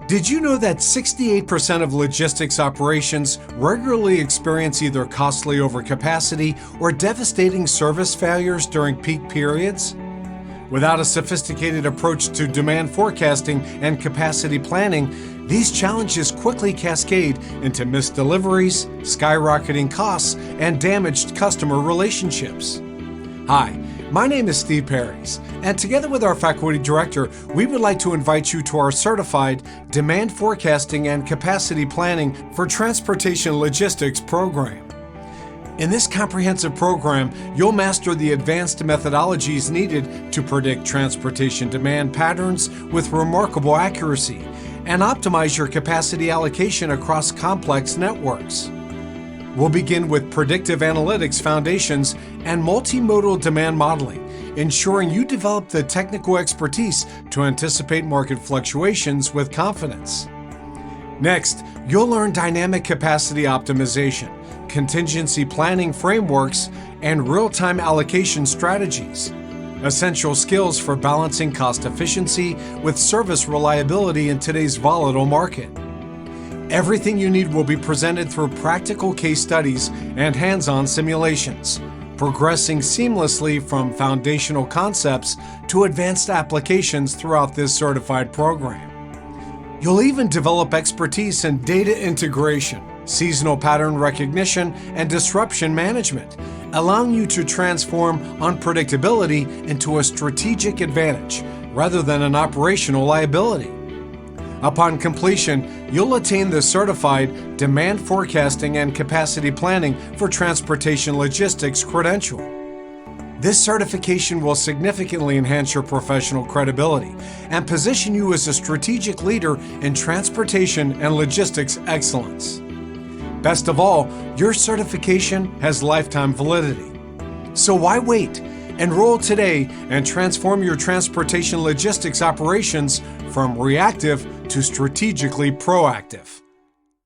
Did you know that 68% of logistics operations regularly experience either costly overcapacity or devastating service failures during peak periods? Without a sophisticated approach to demand forecasting and capacity planning, these challenges quickly cascade into missed deliveries, skyrocketing costs, and damaged customer relationships. Hi, my name is Steve Perrys, and together with our faculty director, we would like to invite you to our certified Demand Forecasting and Capacity Planning for Transportation Logistics program. In this comprehensive program, you'll master the advanced methodologies needed to predict transportation demand patterns with remarkable accuracy and optimize your capacity allocation across complex networks. We'll begin with predictive analytics foundations and multimodal demand modeling, ensuring you develop the technical expertise to anticipate market fluctuations with confidence. Next, you'll learn dynamic capacity optimization, contingency planning frameworks, and real-time allocation strategies, essential skills for balancing cost efficiency with service reliability in today's volatile market. Everything you need will be presented through practical case studies and hands-on simulations, progressing seamlessly from foundational concepts to advanced applications throughout this certified program. You'll even develop expertise in data integration, seasonal pattern recognition, and disruption management, allowing you to transform unpredictability into a strategic advantage rather than an operational liability. Upon completion, you'll attain the certified Demand Forecasting and Capacity Planning for Transportation Logistics credential. This certification will significantly enhance your professional credibility and position you as a strategic leader in transportation and logistics excellence. Best of all, your certification has lifetime validity. So why wait? Enroll today and transform your transportation logistics operations from reactive to strategically proactive.